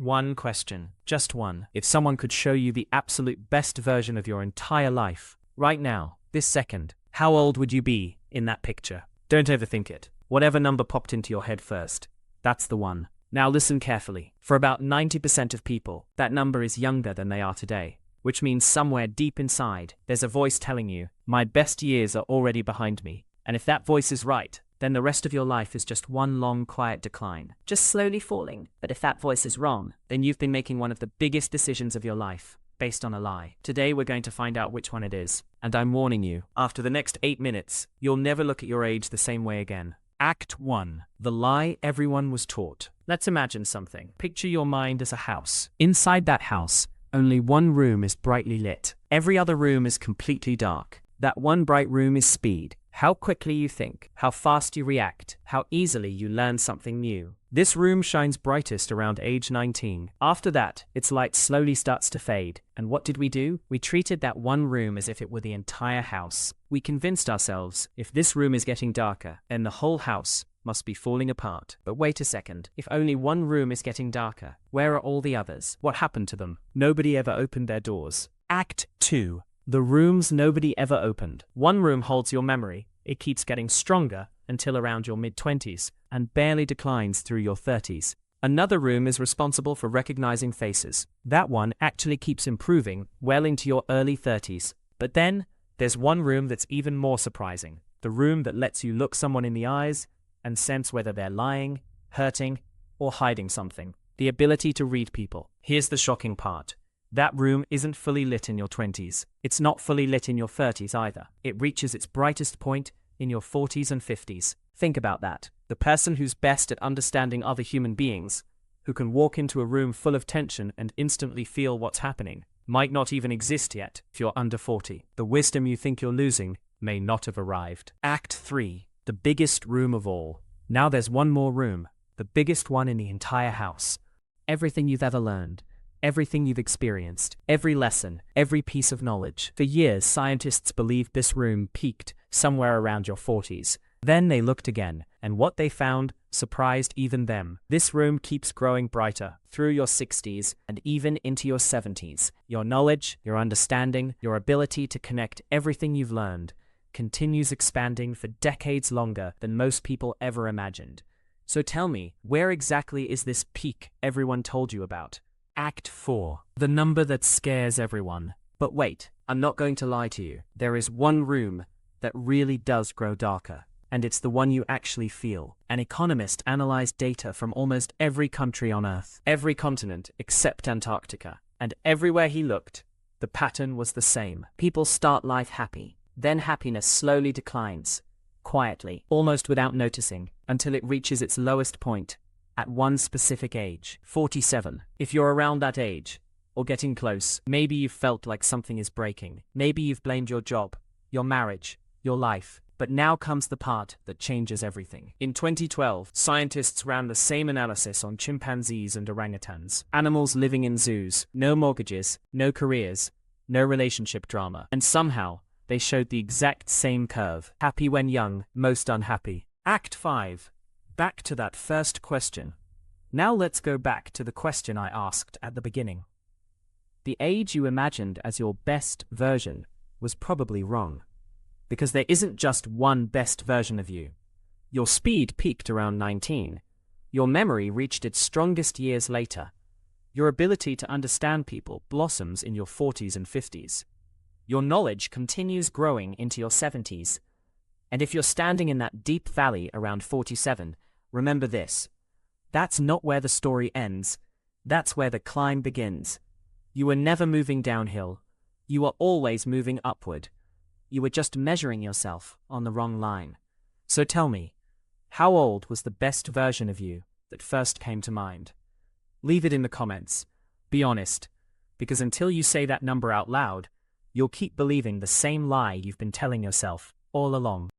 One question, just one. If someone could show you the absolute best version of your entire life, right now, this second, how old would you be in that picture? Don't overthink it. Whatever number popped into your head first, that's the one. Now listen carefully. For about 90% of people, that number is younger than they are today, which means somewhere deep inside, there's a voice telling you, my best years are already behind me. And if that voice is right, then the rest of your life is just one long, quiet decline, just slowly falling. But if that voice is wrong, then you've been making one of the biggest decisions of your life, based on a lie. Today we're going to find out which one it is. And I'm warning you, after the next 8 minutes, you'll never look at your age the same way again. Act 1. The lie everyone was taught. Let's imagine something. Picture your mind as a house. Inside that house, only one room is brightly lit. Every other room is completely dark. That one bright room is speed. How quickly you think, how fast you react, how easily you learn something new. This room shines brightest around age 19. After that, its light slowly starts to fade. And what did we do? We treated that one room as if it were the entire house. We convinced ourselves, if this room is getting darker, then the whole house must be falling apart. But wait a second, if only one room is getting darker, where are all the others? What happened to them? Nobody ever opened their doors. Act 2. The rooms nobody ever opened. One room holds your memory. It keeps getting stronger until around your mid-20s and barely declines through your 30s. Another room is responsible for recognizing faces. That one actually keeps improving well into your early 30s. But then, there's one room that's even more surprising. The room that lets you look someone in the eyes and sense whether they're lying, hurting, or hiding something. The ability to read people. Here's the shocking part. That room isn't fully lit in your 20s. It's not fully lit in your 30s either. It reaches its brightest point in your 40s and 50s. Think about that. The person who's best at understanding other human beings, who can walk into a room full of tension and instantly feel what's happening, might not even exist yet if you're under 40. The wisdom you think you're losing may not have arrived. Act 3. The biggest room of all. Now there's one more room, the biggest one in the entire house. Everything you've ever learned. Everything you've experienced, every lesson, every piece of knowledge. For years, scientists believed this room peaked somewhere around your 40s. Then they looked again, and what they found surprised even them. This room keeps growing brighter through your 60s and even into your 70s. Your knowledge, your understanding, your ability to connect everything you've learned continues expanding for decades longer than most people ever imagined. So tell me, where exactly is this peak everyone told you about? Act 4. The number that scares everyone. But wait, I'm not going to lie to you. There is one room that really does grow darker, and it's the one you actually feel. An economist analyzed data from almost every country on Earth, every continent except Antarctica, and everywhere he looked, the pattern was the same. People start life happy, then happiness slowly declines, quietly, almost without noticing, until it reaches its lowest point. At one specific age, 47. If you're around that age, or getting close, maybe you've felt like something is breaking. Maybe you've blamed your job, your marriage, your life. But now comes the part that changes everything. In 2012, scientists ran the same analysis on chimpanzees and orangutans. Animals living in zoos, no mortgages, no careers, no relationship drama. And somehow, they showed the exact same curve. Happy when young, most unhappy. Act 5. Back to that first question. Now let's go back to the question I asked at the beginning. The age you imagined as your best version was probably wrong. Because there isn't just one best version of you. Your speed peaked around 19. Your memory reached its strongest years later. Your ability to understand people blossoms in your 40s and 50s. Your knowledge continues growing into your 70s. And if you're standing in that deep valley around 47, remember this. That's not where the story ends. That's where the climb begins. You were never moving downhill. You are always moving upward. You were just measuring yourself on the wrong line. So tell me, how old was the best version of you that first came to mind? Leave it in the comments. Be honest, because until you say that number out loud, you'll keep believing the same lie you've been telling yourself all along.